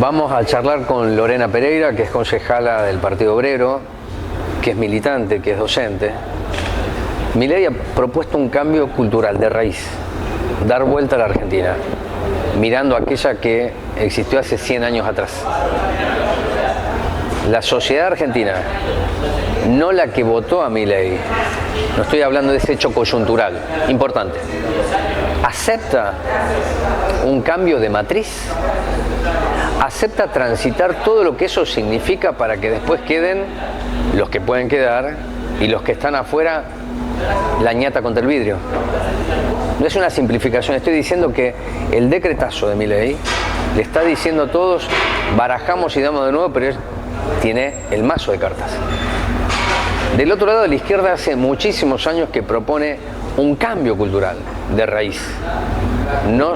Vamos a charlar con Lorena Pereira, que es concejala del Partido Obrero, que es militante, que es docente. Milei ha propuesto un cambio cultural de raíz, dar vuelta a la Argentina, mirando aquella que existió hace 100 años atrás. La sociedad argentina, no la que votó a Milei, no estoy hablando de ese hecho coyuntural, importante, acepta un cambio de matriz, acepta transitar todo lo que eso significa para que después queden los que pueden quedar y los que están afuera, la ñata contra el vidrio. No es una simplificación, estoy diciendo que el decretazo de Milei le está diciendo a todos, barajamos y damos de nuevo, pero tiene el mazo de cartas. Del otro lado, la izquierda hace muchísimos años que propone un cambio cultural de raíz, no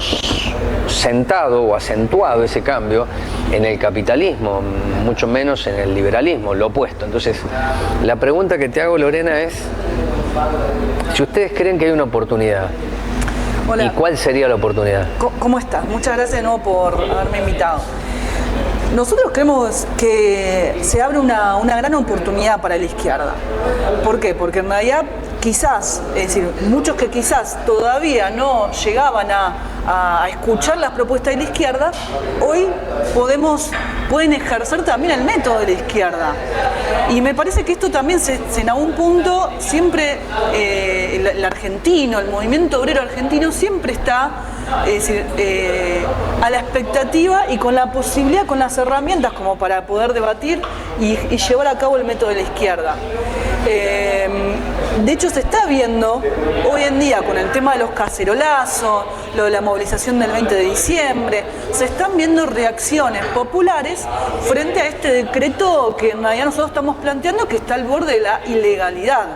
sentado o acentuado ese cambio en el capitalismo, mucho menos en el liberalismo, lo opuesto. Entonces, la pregunta que te hago, Lorena, es si ustedes creen que hay una oportunidad. Hola. ¿Y cuál sería la oportunidad? ¿Cómo estás? Muchas gracias de nuevo por haberme invitado. Nosotros creemos que se abre una gran oportunidad para la izquierda. ¿Por qué? Porque en realidad quizás, es decir, muchos que quizás todavía no llegaban a escuchar las propuestas de la izquierda, hoy pueden ejercer también el método de la izquierda. Y me parece que esto también en algún punto siempre el argentino, el movimiento obrero argentino siempre está a la expectativa y con la posibilidad, con las herramientas como para poder debatir y llevar a cabo el método de la izquierda. De hecho, se está viendo hoy en día con el tema de los cacerolazos, lo de la movilización del 20 de diciembre, se están viendo reacciones populares frente a este decreto que en realidad nosotros estamos planteando que está al borde de la ilegalidad.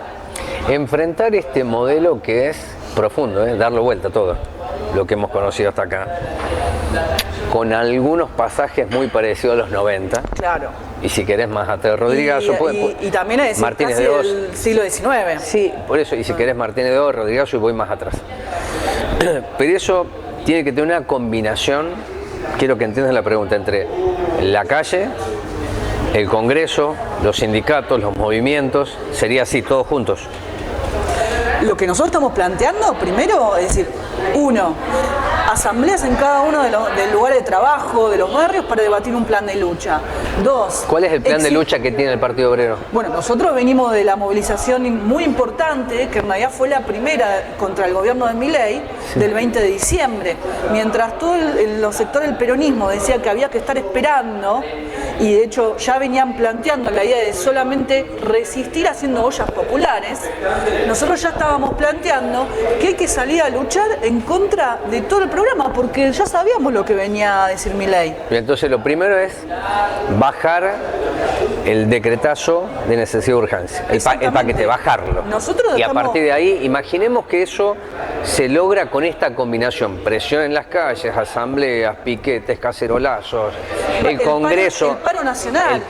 Enfrentar este modelo que es profundo, darle vuelta a todo lo que hemos conocido hasta acá, con algunos pasajes muy parecidos a los 90. Claro. Y si querés más atrás, Rodrigazo, y también es Martínez casi de Oz. el siglo XIX. Sí, por eso, y si querés Martínez de Oz, Rodrigazo, y voy más atrás. Pero eso tiene que tener una combinación, quiero que entiendas la pregunta, entre la calle, el Congreso, los sindicatos, los movimientos, sería así, todos juntos. Lo que nosotros estamos planteando, primero, es decir, uno, asambleas en cada uno de los lugares de trabajo, de los barrios, para debatir un plan de lucha. Dos, ¿cuál es el plan de lucha que tiene el Partido Obrero? Bueno, nosotros venimos de la movilización muy importante, que en realidad fue la primera contra el gobierno de Milei, sí, del 20 de diciembre. Mientras todos los sectores del peronismo decía que había que estar esperando, y de hecho ya venían planteando la idea de solamente resistir haciendo ollas populares, nosotros ya estábamos planteando que hay que salir a luchar en contra de todo el programa, porque ya sabíamos lo que venía a decir Milei. Entonces lo primero es bajar el decretazo de necesidad de urgencia, el paquete, bajarlo. Nosotros y a partir de ahí, imaginemos que eso se logra con esta combinación: presión en las calles, asambleas, piquetes, cacerolazos, el Congreso, el paro nacional,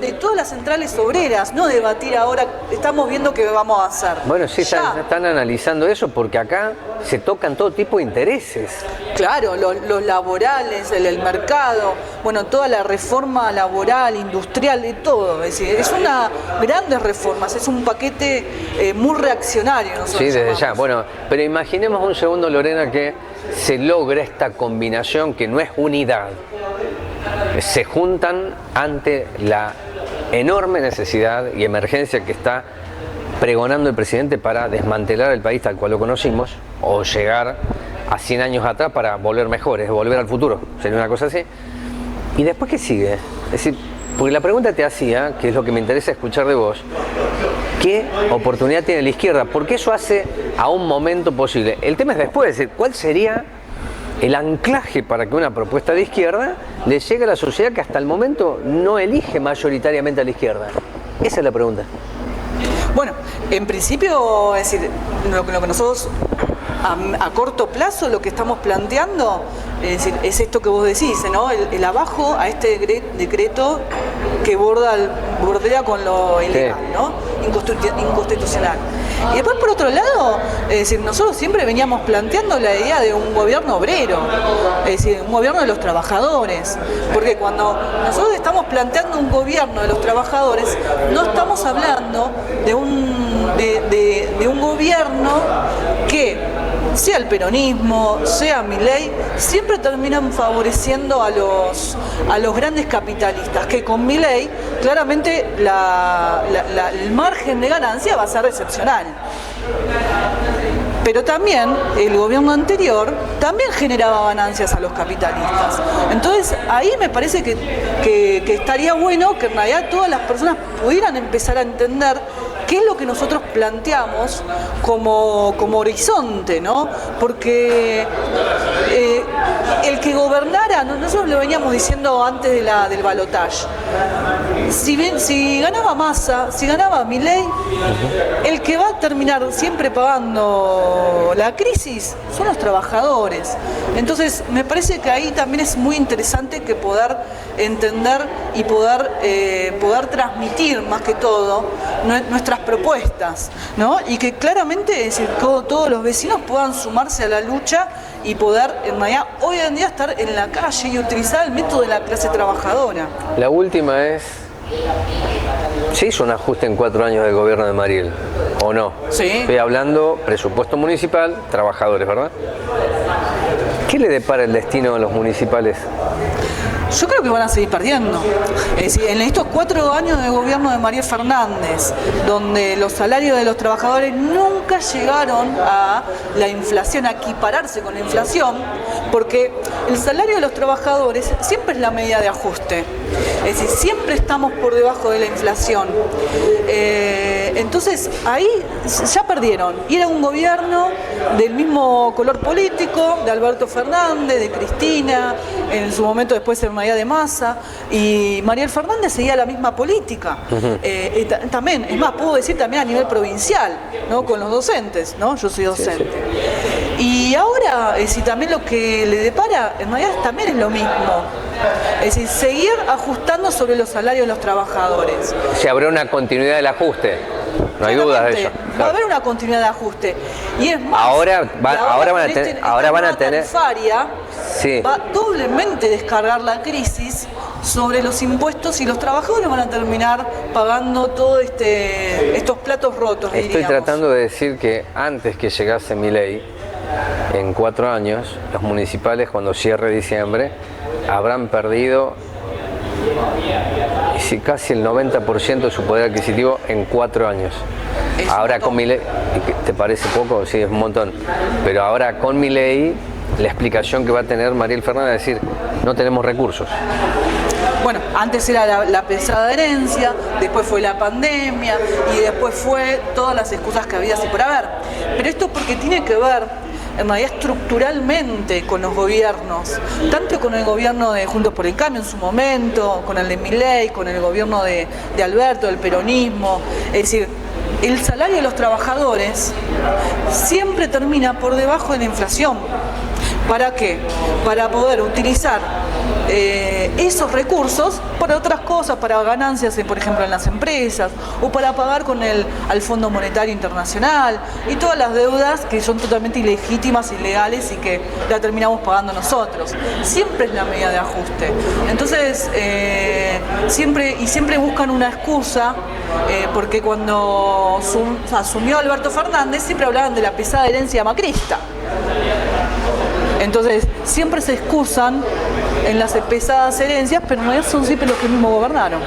de todas las centrales obreras, no debatir ahora, estamos viendo qué vamos a hacer. Bueno, sí, están analizando eso porque acá se tocan todo tipo de intereses. Claro, los laborales, el mercado, bueno, toda la reforma laboral, industrial, de todo. Es decir, es una grandes reformas, es un paquete muy reaccionario. Sí, desde ya. Bueno, pero imaginemos un segundo, Lorena, que se logra esta combinación que no es unidad. Se juntan ante la enorme necesidad y emergencia que está pregonando el presidente para desmantelar el país tal cual lo conocimos, o llegar a 100 años atrás para volver mejores, volver al futuro, sería una cosa así. ¿Y después qué sigue? Es decir, porque la pregunta te hacía, que es lo que me interesa escuchar de vos, ¿qué oportunidad tiene la izquierda? Porque eso hace a un momento posible. El tema es después, es decir, ¿cuál sería el anclaje para que una propuesta de izquierda le llegue a la sociedad que hasta el momento no elige mayoritariamente a la izquierda? Esa es la pregunta. Bueno, en principio, es decir, lo que nosotros a corto plazo lo que estamos planteando es esto que vos decís, ¿no? El abajo a este decreto que bordea con lo ilegal, ¿no? Inconstitucional. Y después, por otro lado, es decir, nosotros siempre veníamos planteando la idea de un gobierno obrero, es decir, un gobierno de los trabajadores, porque cuando nosotros estamos planteando un gobierno de los trabajadores, no estamos hablando de un gobierno que, sea el peronismo, sea Milei, siempre terminan favoreciendo a los grandes capitalistas, que con Milei claramente el margen de ganancia va a ser excepcional. Pero también el gobierno anterior también generaba ganancias a los capitalistas. Entonces ahí me parece que estaría bueno que en realidad todas las personas pudieran empezar a entender qué es lo que nosotros planteamos como horizonte, ¿no? Porque el que gobernara, nosotros lo veníamos diciendo antes del balotaje, si ganaba Massa, si ganaba Milei, el que va a terminar siempre pagando la crisis son los trabajadores. Entonces me parece que ahí también es muy interesante que poder entender y poder transmitir más que todo nuestras propuestas, ¿no? Y que claramente, es decir, todos los vecinos puedan sumarse a la lucha y poder en realidad hoy en día estar en la calle y utilizar el método de la clase trabajadora. La última es, ¿se hizo un ajuste en 4 años del gobierno de Mariel o no? Sí. Estoy hablando presupuesto municipal, trabajadores, ¿verdad? ¿Qué le depara el destino a los municipales? Yo creo que van a seguir perdiendo. Es decir, en estos 4 años de gobierno de Mariel Fernández, donde los salarios de los trabajadores nunca llegaron a la inflación, a equipararse con la inflación, porque el salario de los trabajadores siempre es la medida de ajuste. Es decir, siempre estamos por debajo de la inflación. Entonces, ahí ya perdieron. Y era un gobierno del mismo color político, de Alberto Fernández, de Cristina, en su momento después en de Massa, y Mariel Fernández seguía la misma política. También, es más, puedo decir también a nivel provincial, ¿no? Con los docentes, ¿no? Yo soy docente. Sí. Y ahora, también lo que le depara, en realidad también es lo mismo. Es decir, seguir ajustando sobre los salarios de los trabajadores. ¿Se habrá una continuidad del ajuste? No hay dudas de ello. Va a haber una continuidad de ajuste. Y es más, ahora van a tener sí, va doblemente descargar la crisis sobre los impuestos y los trabajadores van a terminar pagando todos estos platos rotos. Estoy tratando de decir que antes que llegase Milei, en 4 años, los municipales, cuando cierre diciembre, habrán perdido casi el 90% de su poder adquisitivo en 4 años. Ahora con Milei, ¿te parece poco? Sí, es un montón. Pero ahora con Milei, la explicación que va a tener Mariel Fernández es decir, no tenemos recursos. Bueno, antes era la pesada herencia, después fue la pandemia y después fue todas las excusas que había así por haber. Pero esto porque tiene que ver en realidad estructuralmente con los gobiernos, tanto con el gobierno de Juntos por el Cambio en su momento, con el de Milei, con el gobierno de Alberto, del peronismo. Es decir, el salario de los trabajadores siempre termina por debajo de la inflación. ¿Para qué? Para poder utilizar esos recursos para otras cosas, para ganancias, por ejemplo, en las empresas, o para pagar al Fondo Monetario Internacional y todas las deudas que son totalmente ilegítimas, ilegales y que la terminamos pagando nosotros. Siempre es la medida de ajuste. Entonces, siempre buscan una excusa, porque cuando asumió Alberto Fernández siempre hablaban de la pesada herencia macrista. Entonces, siempre se excusan en las pesadas herencias, pero no son siempre los que mismos gobernaron.